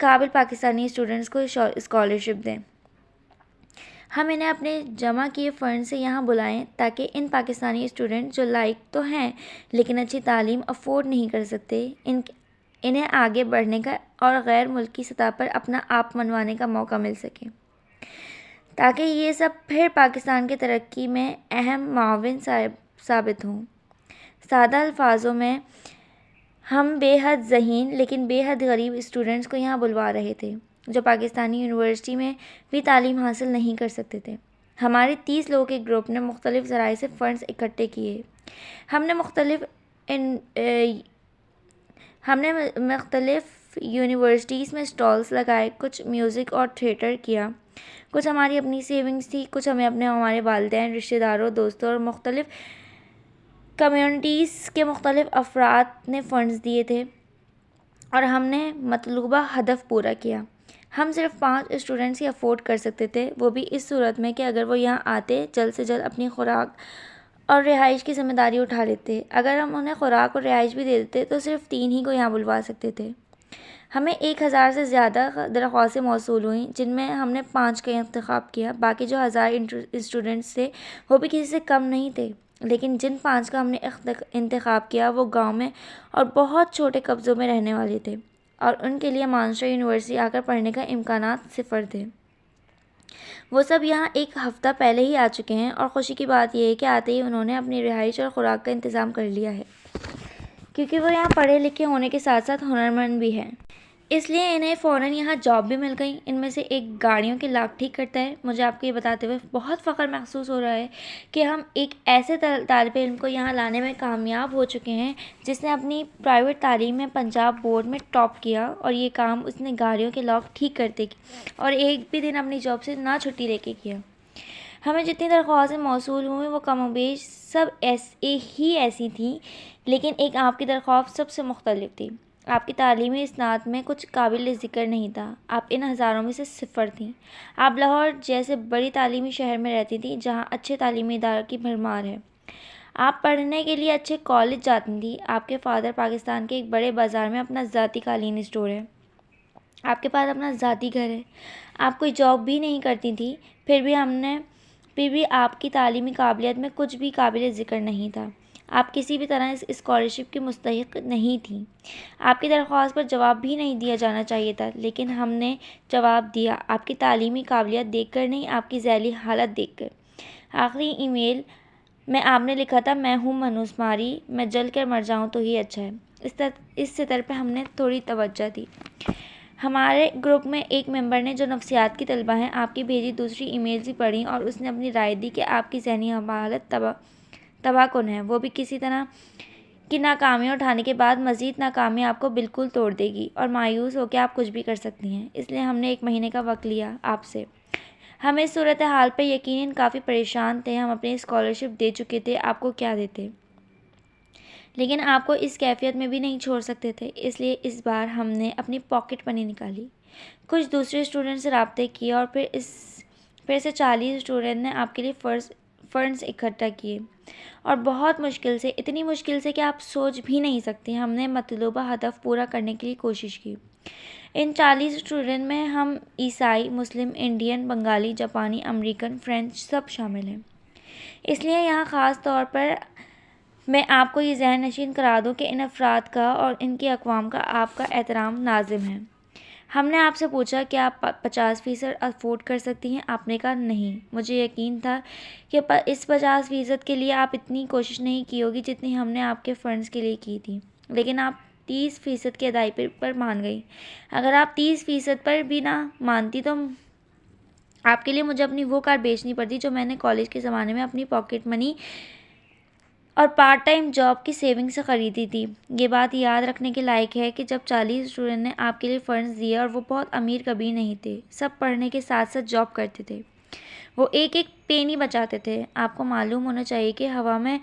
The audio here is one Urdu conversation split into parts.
قابل پاکستانی اسٹوڈنٹس کو اسکالرشپ دیں۔ ہم انہیں اپنے جمع کیے فنڈ سے یہاں بلائیں تاکہ ان پاکستانی اسٹوڈنٹ جو لائق تو ہیں لیکن اچھی تعلیم افورڈ نہیں کر سکتے، انہیں آگے بڑھنے کا اور غیر ملکی سطح پر اپنا آپ منوانے کا موقع مل سکے، تاکہ یہ سب پھر پاکستان کی ترقی میں اہم معاون ثابت ہوں۔ سادہ الفاظوں میں ہم بے حد ذہین لیکن بے حد غریب اسٹوڈنٹس کو یہاں بلوا رہے تھے جو پاکستانی یونیورسٹی میں بھی تعلیم حاصل نہیں کر سکتے تھے۔ ہمارے 30 لوگوں کے گروپ نے مختلف ذرائع سے فنڈز اکٹھے کیے۔ ہم نے مختلف یونیورسٹیز میں سٹالز لگائے، کچھ میوزک اور تھیٹر کیا، کچھ ہماری اپنی سیونگز تھی، کچھ ہمارے والدین، رشتہ داروں، دوستوں اور مختلف کمیونٹیز کے مختلف افراد نے فنڈز دیے تھے اور ہم نے مطلوبہ ہدف پورا کیا۔ ہم صرف 5 اسٹوڈنٹس ہی افورڈ کر سکتے تھے، وہ بھی اس صورت میں کہ اگر وہ یہاں آتے جلد سے جلد اپنی خوراک اور رہائش کی ذمہ داری اٹھا لیتے۔ اگر ہم انہیں خوراک اور رہائش بھی دے دیتے تو صرف 3 ہی کو یہاں بلوا سکتے تھے۔ ہمیں 1000 سے زیادہ درخواستیں موصول ہوئیں جن میں ہم نے 5 کا انتخاب کیا۔ باقی جو 1000 اسٹوڈنٹس تھے وہ بھی کسی سے کم نہیں تھے، لیکن جن 5 کا ہم نے انتخاب کیا وہ گاؤں میں اور بہت چھوٹے قصبوں میں رہنے والے تھے اور ان کے لیے مانچسٹر یونیورسٹی آ کر پڑھنے کا امکانات صفر تھے۔ وہ سب یہاں 1 ہفتہ پہلے ہی آ چکے ہیں اور خوشی کی بات یہ ہے کہ آتے ہی انہوں نے اپنی رہائش اور خوراک کا انتظام کر لیا ہے، کیونکہ وہ یہاں پڑھے لکھے ہونے کے ساتھ ساتھ ہنرمند بھی ہیں، اس لیے انہیں فوراً یہاں جاب بھی مل گئی۔ ان میں سے ایک گاڑیوں کی لاک ٹھیک کرتا ہے۔ مجھے آپ کو یہ بتاتے ہوئے بہت فخر محسوس ہو رہا ہے کہ ہم ایک ایسے طالب علم کو یہاں لانے میں کامیاب ہو چکے ہیں جس نے اپنی پرائیویٹ تعلیم میں پنجاب بورڈ میں ٹاپ کیا، اور یہ کام اس نے گاڑیوں کے لاک ٹھیک کرتے اور ایک بھی دن اپنی جاب سے نہ چھٹی لے کے کیا۔ ہمیں جتنی درخواستیں موصول ہوئیں وہ کم و بیش سب ایسی تھیں، لیکن ایک آپ کی درخواست سب سے مختلف تھی۔ آپ کی تعلیمی اسناد میں کچھ قابل ذکر نہیں تھا، آپ ان ہزاروں میں سے صفر تھیں۔ آپ لاہور جیسے بڑی تعلیمی شہر میں رہتی تھیں جہاں اچھے تعلیمی اداروں کی بھرمار ہے۔ آپ پڑھنے کے لیے اچھے کالج جاتی تھیں۔ آپ کے فادر پاکستان کے ایک بڑے بازار میں اپنا ذاتی قالین اسٹور ہے۔ آپ کے پاس اپنا ذاتی گھر ہے۔ آپ کوئی جاب بھی نہیں کرتی تھیں، پھر بھی آپ کی تعلیمی قابلیت میں کچھ بھی قابل ذکر نہیں تھا۔ آپ کسی بھی طرح اس اسکالرشپ کی مستحق نہیں تھیں۔ آپ کی درخواست پر جواب بھی نہیں دیا جانا چاہیے تھا، لیکن ہم نے جواب دیا، آپ کی تعلیمی قابلیت دیکھ کر نہیں، آپ کی ذیلی حالت دیکھ کر۔ آخری ای میل میں آپ نے لکھا تھا، میں ہوں منوسماری، میں جل کر مر جاؤں تو ہی اچھا ہے۔ اس سطر پہ ہم نے تھوڑی توجہ دی۔ ہمارے گروپ میں ایک ممبر نے جو نفسیات کی طالبہ ہیں آپ کی بھیجی دوسری ای میلز بھی پڑھیں اور اس نے اپنی رائے دی کہ آپ کی ذہنی حالت تباہ کن ہے، وہ بھی کسی طرح کی ناکامیاں اٹھانے کے بعد مزید ناکامی آپ کو بالکل توڑ دے گی اور مایوس ہو کے آپ کچھ بھی کر سکتی ہیں۔ اس لیے ہم نے 1 مہینے کا وقت لیا آپ سے۔ ہم اس صورتحال پہ یقیناً کافی پریشان تھے، ہم اپنی اسکالرشپ دے چکے تھے، آپ کو کیا دیتے، لیکن آپ کو اس کیفیت میں بھی نہیں چھوڑ سکتے تھے، اس لیے اس بار ہم نے اپنی پاکٹ منی نکالی، کچھ دوسرے اسٹوڈنٹ سے رابطے کیے اور پھر سے 40 اسٹوڈنٹ نے آپ کے لیے فنڈز اکٹھا کیے، اور بہت مشکل سے، اتنی مشکل سے کہ آپ سوچ بھی نہیں سکتے، ہم نے مطلوبہ ہدف پورا کرنے کے لیے کوشش کی۔ ان 40 اسٹوڈنٹ میں ہم عیسائی، مسلم، انڈین، بنگالی، جاپانی، امریکن، فرینچ سب شامل ہیں۔ اس لیے یہاں خاص طور پر میں آپ کو یہ ذہن نشین کرا دوں کہ ان افراد کا اور ان کی اقوام کا آپ کا احترام لازم ہے۔ ہم نے آپ سے پوچھا کہ آپ 50% افورڈ کر سکتی ہیں، آپ نے کہا نہیں۔ مجھے یقین تھا کہ اس 50% کے لیے آپ اتنی کوشش نہیں کی ہوگی جتنی ہم نے آپ کے فنڈز کے لیے کی تھی، لیکن آپ 30% کی ادائیگی پر مان گئی۔ اگر آپ 30% پر بھی نہ مانتی تو آپ کے لیے مجھے اپنی وہ کار بیچنی پڑتی جو میں نے کالج کے زمانے میں اپنی پاکٹ منی اور پارٹ ٹائم جاب کی سیونگ سے خریدی تھی۔ یہ بات یاد رکھنے کے لائق ہے کہ جب 40 اسٹوڈنٹ نے آپ کے لیے فنڈز دیے اور وہ بہت امیر کبھی نہیں تھے، سب پڑھنے کے ساتھ ساتھ جاب کرتے تھے، وہ ایک پینی بچاتے تھے۔ آپ کو معلوم ہونا چاہیے کہ ہوا میں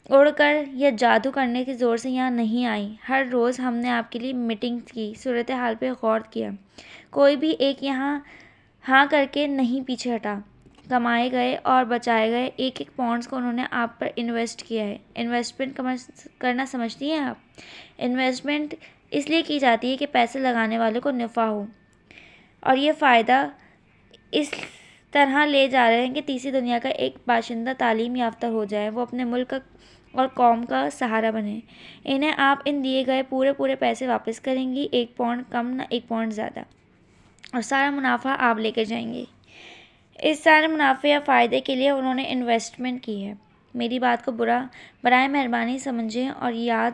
اڑ کر یا جادو کرنے کے زور سے یہاں نہیں آئی۔ ہر روز ہم نے آپ کے لیے میٹنگ کی، صورتحال پہ غور کیا، کوئی بھی ایک یہاں ہاں کر کے نہیں پیچھے ہٹا۔ کمائے گئے اور بچائے گئے ایک پاؤنڈز کو انہوں نے آپ پر انویسٹ کیا ہے۔ انویسٹمنٹ کرنا سمجھتی ہیں آپ؟ انویسٹمنٹ اس لیے کی جاتی ہے کہ پیسے لگانے والوں کو نفع ہو، اور یہ فائدہ اس طرح لے جا رہے ہیں کہ تیسری دنیا کا ایک باشندہ تعلیم یافتہ ہو جائے، وہ اپنے ملک اور قوم کا سہارا بنے۔ انہیں آپ ان دیے گئے پورے پیسے واپس کریں گی، 1 پاؤنڈ کم نہ 1 پاؤنڈ زیادہ، اور سارا منافع آپ لے کر جائیں گے۔ اس سارے منافع یا فائدے کے لیے انہوں نے انویسٹمنٹ کی ہے۔ میری بات کو برائے مہربانی سمجھیں اور یاد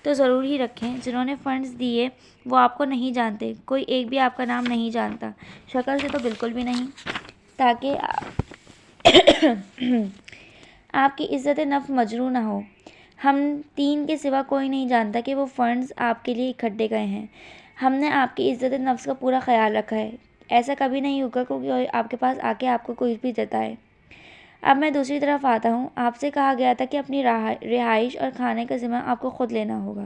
تو ضرور ہی رکھیں، جنہوں نے فنڈز دیے وہ آپ کو نہیں جانتے، کوئی ایک بھی آپ کا نام نہیں جانتا، شکل سے تو بالکل بھی نہیں، تاکہ آپ کی عزت نفس مجروح نہ ہو۔ ہم 3 کے سوا کوئی نہیں جانتا کہ وہ فنڈز آپ کے لیے اکٹھے گئے ہیں۔ ہم نے آپ کی عزت نفس کا پورا خیال رکھا ہے۔ ایسا کبھی نہیں ہوگا کہ آپ کے پاس آ کے آپ کو کوئی بھی جتائے۔ اب میں دوسری طرف آتا ہوں۔ آپ سے کہا گیا تھا کہ اپنی رہائش اور کھانے کا ذمہ آپ کو خود لینا ہوگا۔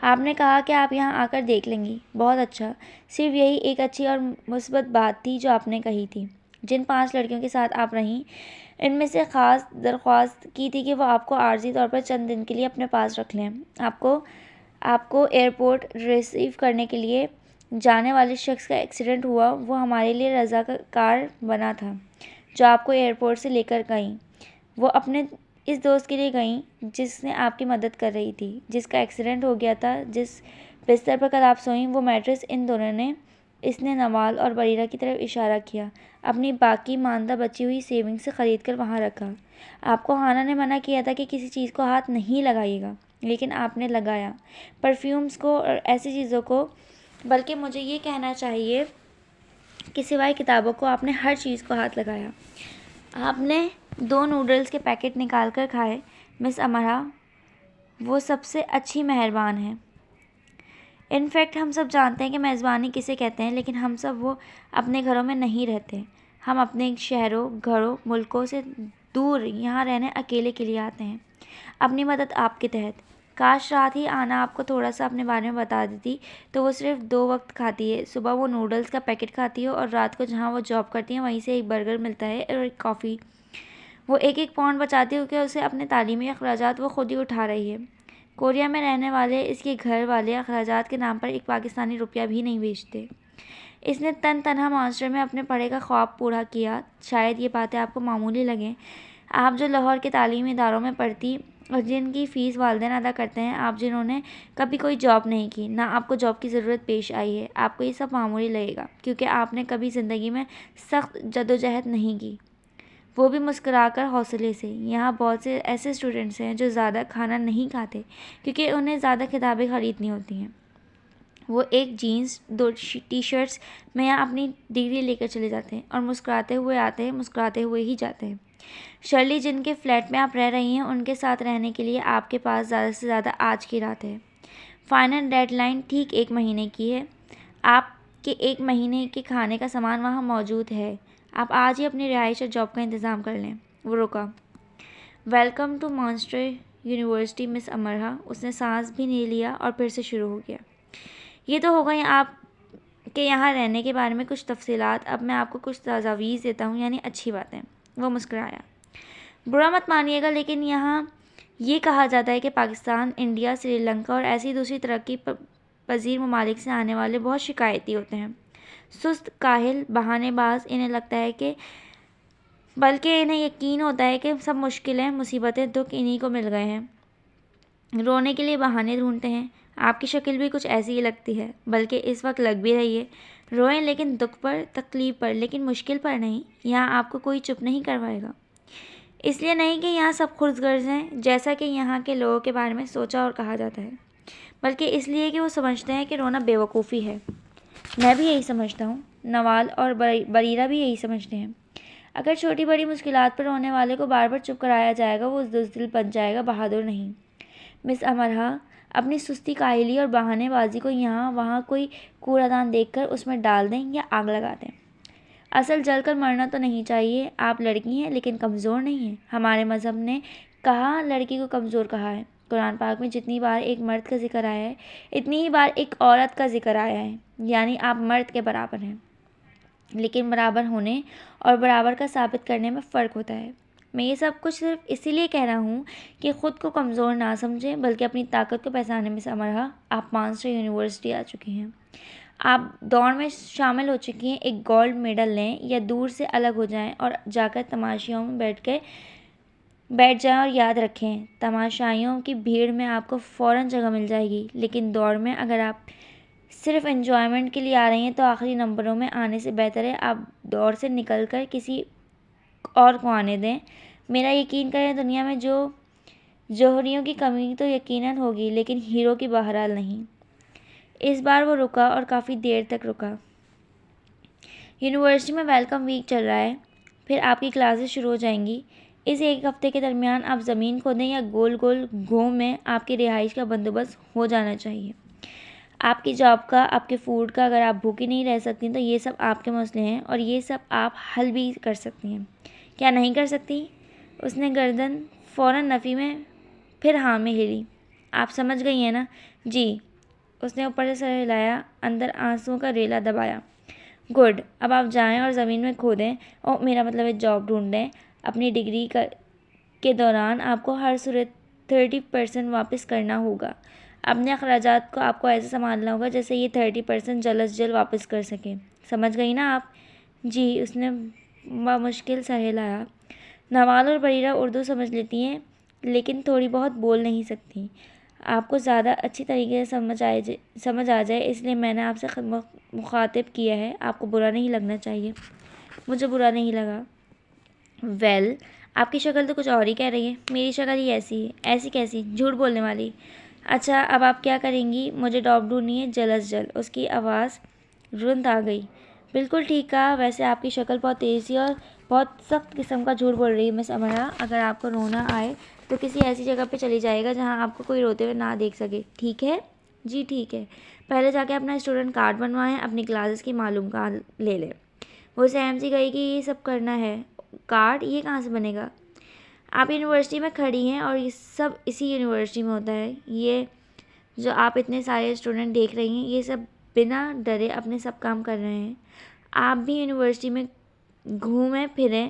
آپ نے کہا کہ آپ یہاں آ کر دیکھ لیں گی۔ بہت اچھا، صرف یہی ایک اچھی اور مثبت بات تھی جو آپ نے کہی تھی۔ جن 5 لڑکیوں کے ساتھ آپ رہیں، ان میں سے خاص درخواست کی تھی کہ وہ آپ کو عارضی طور پر چند دن کے لیے اپنے پاس رکھ لیں۔ آپ کو ایئرپورٹ ریسیو کرنے کے لیے جانے والے شخص کا ایکسیڈنٹ ہوا، وہ ہمارے لیے رضاکار بنا تھا جو آپ کو ایئرپورٹ سے لے کر گئیں۔ وہ اپنے اس دوست کے لیے گئیں جس نے آپ کی مدد کر رہی تھی، جس کا ایکسیڈنٹ ہو گیا تھا، جس بستر پر کل آپ سوئیں۔ وہ میٹرس ان دونوں نے، اس نے نوال اور بریرہ کی طرف اشارہ کیا، اپنی باقی ماندہ بچی ہوئی سیونگ سے خرید کر وہاں رکھا۔ آپ کو ہانا نے منع کیا تھا کہ کسی چیز کو ہاتھ نہیں لگائیے گا، لیکن آپ نے لگایا، پرفیومز کو اور ایسی چیزوں کو، بلکہ مجھے یہ کہنا چاہیے کہ سوائے کتابوں کو آپ نے ہر چیز کو ہاتھ لگایا۔ آپ نے 2 نوڈلز کے پیکٹ نکال کر کھائے۔ مس امرا وہ سب سے اچھی مہربان ہیں۔ انفیکٹ ہم سب جانتے ہیں کہ میزبانی کسے کہتے ہیں، لیکن ہم سب وہ اپنے گھروں میں نہیں رہتے۔ ہم اپنے شہروں، گھروں، ملکوں سے دور یہاں رہنے اکیلے کے لیے آتے ہیں، اپنی مدد آپ کے تحت۔ کاش رات ہی آنا آپ کو تھوڑا سا اپنے بارے میں بتا دیتی۔ تو وہ صرف 2 وقت کھاتی ہے، صبح وہ نوڈلز کا پیکٹ کھاتی ہے، اور رات کو جہاں وہ جاب کرتی ہیں وہیں سے ایک برگر ملتا ہے اور ایک کافی۔ وہ 1 پاؤنڈ بچاتی ہے کیونکہ اسے اپنے تعلیمی اخراجات وہ خود ہی اٹھا رہی ہے۔ کوریا میں رہنے والے اس کے گھر والے اخراجات کے نام پر 1 پاکستانی روپیہ بھی نہیں بھیجتے۔ اس نے تنہا مانچسٹر میں اپنے پڑھے کا خواب پورا کیا۔ شاید یہ باتیں آپ کو معمولی لگیں، آپ جو لاہور کے تعلیمی اداروں میں پڑھتی اور جن کی فیس والدین ادا کرتے ہیں، آپ جنہوں نے کبھی کوئی جاب نہیں کی، نہ آپ کو جاب کی ضرورت پیش آئی ہے، آپ کو یہ سب معمولی لگے گا کیونکہ آپ نے کبھی زندگی میں سخت جدوجہد نہیں کی، وہ بھی مسکرا کر حوصلے سے۔ یہاں بہت سے ایسے اسٹوڈنٹس ہیں جو زیادہ کھانا نہیں کھاتے کیونکہ انہیں زیادہ کتابیں خریدنی ہوتی ہیں۔ وہ 1 جینس 2 ٹی شرٹس میں یہاں اپنی ڈگری لے کر چلے جاتے ہیں اور مسکراتے ہوئے آتے ہیں، مسکراتے ہوئے ہی جاتے ہیں۔ شرلی جن کے فلیٹ میں آپ رہ رہی ہیں، ان کے ساتھ رہنے کے لیے آپ کے پاس زیادہ سے زیادہ آج کی رات ہے۔ فائنل ڈیڈ لائن ٹھیک 1 مہینے کی ہے۔ آپ کے 1 مہینے کے کھانے کا سامان وہاں موجود ہے۔ آپ آج ہی اپنی رہائش اور جاب کا انتظام کر لیں۔ وہ رکا۔ ویلکم ٹو مانچسٹر یونیورسٹی مس امرا۔ اس نے سانس بھی نہیں لیا اور پھر سے شروع ہو گیا۔ یہ تو ہو گئی آپ کے یہاں رہنے کے بارے میں کچھ تفصیلات۔ اب میں آپ کو کچھ تجاویز دیتا ہوں، یعنی اچھی باتیں۔ وہ مسکرایا۔ برا مت مانیے گا، لیکن یہاں یہ کہا جاتا ہے کہ پاکستان، انڈیا، سری لنکا اور ایسی دوسری ترقی پذیر ممالک سے آنے والے بہت شکایتی ہوتے ہیں، سست، کاہل، بہانے باز۔ انہیں لگتا ہے کہ بلکہ انہیں یقین ہوتا ہے کہ سب مشکلیں، مصیبتیں، دکھ انہی کو مل گئے ہیں۔ رونے کے لیے بہانے ڈھونڈتے ہیں۔ آپ کی شکل بھی کچھ ایسی ہی لگتی ہے، بلکہ اس وقت لگ بھی رہی ہے۔ روئیں، لیکن دکھ پر، تکلیف پر، لیکن مشکل پر نہیں۔ یہاں آپ کو کوئی چپ نہیں کروائے گا۔ اس لیے نہیں کہ یہاں سب خود غرض ہیں، جیسا کہ یہاں کے لوگوں کے بارے میں سوچا اور کہا جاتا ہے، بلکہ اس لیے کہ وہ سمجھتے ہیں کہ رونا بے وقوفی ہے۔ میں بھی یہی سمجھتا ہوں۔ نوال اور بریرہ بھی یہی سمجھتے ہیں۔ اگر چھوٹی بڑی مشکلات پر رونے والے کو بار بار چپ کرایا جائے گا، وہ بزدل بن جائے گا، بہادر نہیں۔ مس امرا اپنی سستی، کاہلی اور بہانے بازی کو یہاں وہاں کوئی کوڑا دان دیکھ کر اس میں ڈال دیں یا آگ لگا دیں۔ اصل جل کر مرنا تو نہیں چاہیے۔ آپ لڑکی ہیں لیکن کمزور نہیں ہیں۔ ہمارے مذہب نے کہاں لڑکی کو کمزور کہا ہے؟ قرآن پاک میں جتنی بار ایک مرد کا ذکر آیا ہے، اتنی ہی بار ایک عورت کا ذکر آیا ہے، یعنی آپ مرد کے برابر ہیں، لیکن برابر ہونے اور برابر کا ثابت کرنے میں فرق ہوتا ہے۔ میں یہ سب کچھ صرف اسی لیے کہہ رہا ہوں کہ خود کو کمزور نہ سمجھیں، بلکہ اپنی طاقت کو پہچاننے میں سمرہ آپ مانسٹر یونیورسٹی آ چکی ہیں، آپ دوڑ میں شامل ہو چکی ہیں، ایک گولڈ میڈل لیں یا دور سے الگ ہو جائیں اور جا کر تماشائیوں میں بیٹھ جائیں، اور یاد رکھیں تماشائیوں کی بھیڑ میں آپ کو فوراً جگہ مل جائے گی، لیکن دوڑ میں اگر آپ صرف انجوائمنٹ کے لیے آ رہی ہیں تو آخری نمبروں میں آنے سے بہتر ہے آپ دوڑ سے نکل کر کسی اور کو آنے دیں۔ میرا یقین کریں، دنیا میں جوہریوں کی کمی تو یقیناً ہوگی، لیکن ہیرو کی بہرحال نہیں۔ اس بار وہ رکا اور کافی دیر تک رکا۔ یونیورسٹی میں ویلکم ویک چل رہا ہے، پھر آپ کی کلاسز شروع ہو جائیں گی۔ اس ایک ہفتے کے درمیان آپ زمین کھودیں یا گول گول گھوم میں آپ کی رہائش کا بندوبست ہو جانا چاہیے۔ آپ کی جاب کا، آپ کے فوڈ کا، اگر آپ بھوکی نہیں رہ سکتی تو یہ سب آپ کے مسئلے ہیں اور یہ سب آپ حل بھی کر سکتی ہیں۔ کیا نہیں کر سکتی؟ اس نے گردن فوراً نفی میں پھر ہاں میں ہلی۔ آپ سمجھ گئی ہیں نا؟ جی۔ اس نے اوپر سے سر ہلایا، اندر آنسوؤں کا ریلا دبایا۔ گڈ، اب آپ جائیں اور زمین میں کھودیں، میرا مطلب ہے جاب ڈھونڈیں۔ اپنی ڈگری کے دوران آپ کو ہر صورت 30% واپس کرنا ہوگا۔ اپنے اخراجات کو آپ کو ایسے سنبھالنا ہوگا جیسے یہ 30% جلد از جلد واپس کر سکیں۔ سمجھ گئی نا آپ؟ جی۔ اس نے بمشکل سر ہلایا۔ نوال اور بریرہ اردو سمجھ لیتی ہیں لیکن تھوڑی بہت بول نہیں سکتی۔ آپ کو زیادہ اچھی طریقے سے سمجھ آ جائے اس لیے میں نے آپ سے مخاطب کیا ہے، آپ کو برا نہیں لگنا چاہیے۔ مجھے برا نہیں لگا۔ ویل، آپ کی شکل تو کچھ اور ہی کہہ رہی ہے۔ میری شکل ہی ایسی ہے۔ ایسی کیسی؟ جھوٹ بولنے والی۔ اچھا، اب آپ کیا کریں گی؟ مجھے ڈاپ ڈھونڈنی ہے جلد از جلد۔ اس کی آواز رند آ گئی۔ بالکل ٹھیک کہا، ویسے آپ کی شکل بہت تیزی اور بہت سخت قسم کا جھوٹ بول رہی ہے مس امرا۔ اگر آپ کو رونا آئے تو کسی ایسی جگہ پہ چلی جائے گا جہاں آپ کو کوئی روتے ہوئے نہ دیکھ سکے، ٹھیک ہے؟ جی ٹھیک ہے۔ پہلے جا کے اپنا اسٹوڈنٹ کارڈ بنوائیں، اپنی کلاسز کی معلومات لے لیں۔ وہ سہم سی گئی کہ یہ سب کرنا ہے۔ کارڈ یہ کہاں سے بنے گا؟ آپ یونیورسٹی میں کھڑی ہیں اور یہ سب اسی یونیورسٹی میں ہوتا ہے۔ یہ جو آپ اتنے سارے اسٹوڈنٹ دیکھ رہی ہیں یہ سب بنا ڈرے اپنے سب کام کر رہے ہیں۔ آپ بھی یونیورسٹی میں گھومیں پھریں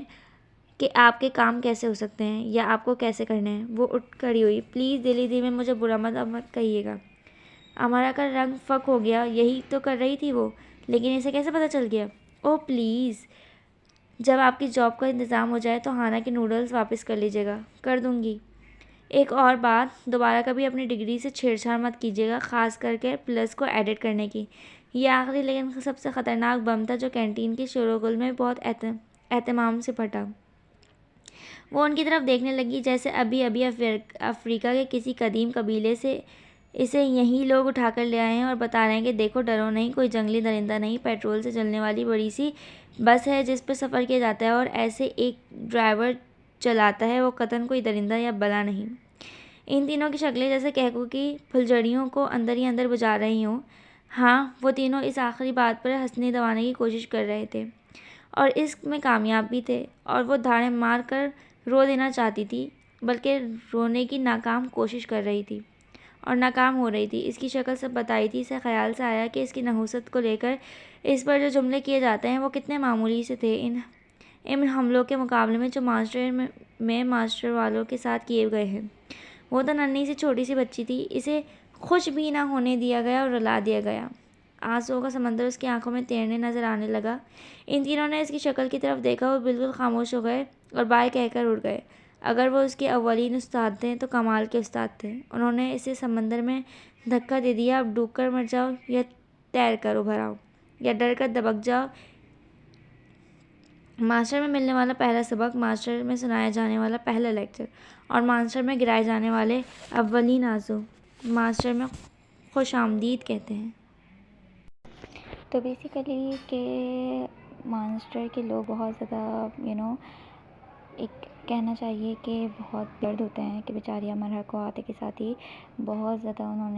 کہ آپ کے کام کیسے ہو سکتے ہیں یا آپ کو کیسے کرنے ہیں۔ وہ اٹھ کھڑی ہوئی۔ پلیز دل میں مجھے برا مت کہیے گا۔ امارا کا رنگ فک ہو گیا۔ یہی تو کر رہی تھی وہ، لیکن اسے کیسے پتہ چل گیا؟ اوہ پلیز، جب آپ کی جاب کا انتظام ہو جائے تو ہانا کے نوڈلز واپس کر لیجیے گا۔ کر دوں گی۔ ایک اور بات، دوبارہ کبھی اپنی ڈگری سے چھیڑ چھاڑ مت کیجیے گا، خاص کر کے پلس کو ایڈٹ کرنے کی۔ یہ آخری لیکن سب سے خطرناک بم تھا جو کینٹین کے شور و گل میں بہت اہتمام سے پھٹا۔ وہ ان کی طرف دیکھنے لگی جیسے ابھی افریقہ کے کسی قدیم قبیلے سے اسے یہیں لوگ اٹھا کر لے آئے ہیں اور بتا رہے ہیں کہ دیکھو ڈرو نہیں، کوئی جنگلی درندہ نہیں، پیٹرول سے چلنے والی بڑی سی بس ہے جس پر سفر کیا جاتا ہے اور ایسے ایک ڈرائیور چلاتا ہے، وہ قطعاً کوئی درندہ یا بلا نہیں۔ ان تینوں کی شکلیں جیسے کہکو کی پھلجھڑیوں کو اندر ہی اندر بجھا رہی ہوں۔ ہاں، وہ تینوں اس آخری بات پر ہنسنے دبانے کی کوشش کر رہے تھے اور اس میں کامیاب بھی تھے، اور وہ دھاڑیں مار کر رو دینا چاہتی تھی بلکہ رونے کی ناکام کوشش کر رہی تھی اور ناکام ہو رہی تھی۔ اس کی شکل سب بتائی تھی۔ اسے خیال سے آیا کہ اس کی نحوست کو لے کر اس پر جو جملے کیے جاتے ہیں وہ کتنے معمولی سے تھے ان حملوں کے مقابلے میں جو ماسٹر والوں کے ساتھ کیے گئے ہیں۔ وہ تو ننھی سی چھوٹی سی بچی تھی، اسے خوش بھی نہ ہونے دیا گیا اور رلا دیا گیا۔ آنسوؤں کا سمندر اس کی آنکھوں میں تیرنے نظر آنے لگا۔ ان تینوں نے اس کی شکل کی طرف دیکھا، وہ بالکل خاموش ہو گئے اور بائے کہہ کر اڑ گئے۔ اگر وہ اس کے اولین استاد تھے تو کمال کے استاد تھے۔ انہوں نے اسے سمندر میں دھکا دے دیا۔ اب ڈوب کر مر جاؤ یا تیر کر ابھر آؤ یا ڈر کر دبک جاؤ۔ ماسٹر میں ملنے والا پہلا سبق، ماسٹر میں سنایا جانے والا پہلا لیکچر اور ماسٹر میں گرائے جانے والے اولین آنسو ماسٹر میں خوش آمدید کہتے ہیں۔ تو بیسیکلی کہ مانسٹر کے لوگ بہت زیادہ ایک کہنا چاہیے کہ بہت درد ہوتے ہیں کہ بیچاری امرا کو آتے کے ساتھ ہی بہت زیادہ انہوں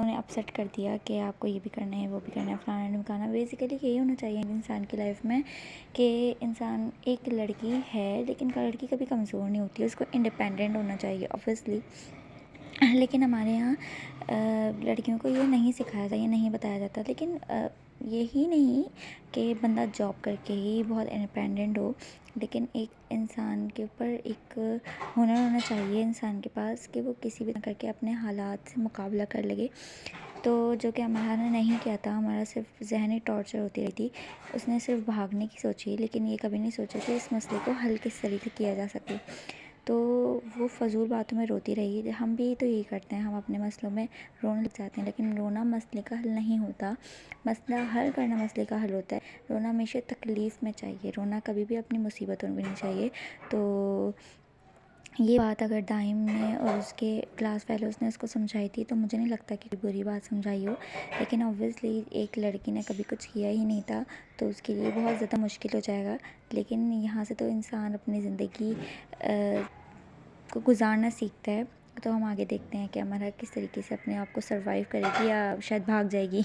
نے اپسیٹ کر دیا کہ آپ کو یہ بھی کرنا ہے وہ بھی کرنا ہے فلانا ڈھمکانا۔ بیسیکلی یہی ہونا چاہیے انسان کی لائف میں کہ انسان، ایک لڑکی ہے لیکن لڑکی کبھی کمزور نہیں ہوتی ہے، اس کو انڈیپینڈنٹ ہونا چاہیے اوبویسلی۔ لیکن ہمارے یہاں لڑکیوں کو یہ نہیں سکھایا جاتا، یہ نہیں بتایا جاتا، لیکن یہی نہیں کہ بندہ جاب کر کے ہی بہت انڈیپینڈنٹ ہو، لیکن ایک انسان کے اوپر ایک ہنر ہونا چاہیے انسان کے پاس کہ وہ کسی بھی طرح کر کے اپنے حالات سے مقابلہ کر لگے. تو جو کہ ہمارا نے نہیں کیا تھا، ہمارا صرف ذہنی ٹارچر ہوتی رہی تھی. اس نے صرف بھاگنے کی سوچی، لیکن یہ کبھی نہیں سوچا کہ اس مسئلے کو حل کس طریقے کیا جا سکے. تو وہ فضول باتوں میں روتی رہی. ہم بھی تو یہی کرتے ہیں، ہم اپنے مسئلوں میں رونے لگ جاتے ہیں، لیکن رونا مسئلے کا حل نہیں ہوتا. مسئلہ حل کرنا مسئلے کا حل ہوتا ہے. رونا ہمیشہ تکلیف میں چاہیے، رونا کبھی بھی اپنی مصیبتوں میں نہیں چاہیے. تو یہ بات اگر دائم نے اور اس کے کلاس فیلوز نے اس کو سمجھائی تھی تو مجھے نہیں لگتا کہ کوئی بری بات سمجھائی ہو. لیکن اوبویسلی ایک لڑکی نے کبھی کچھ کیا ہی نہیں تھا تو اس کے لیے بہت زیادہ مشکل ہو جائے گا. لیکن یہاں سے تو انسان اپنی زندگی کو گزارنا سیکھتا ہے. تو ہم آگے دیکھتے ہیں کہ ہمارا کس طریقے سے اپنے آپ کو سروائیو کرے گی یا شاید بھاگ جائے گی.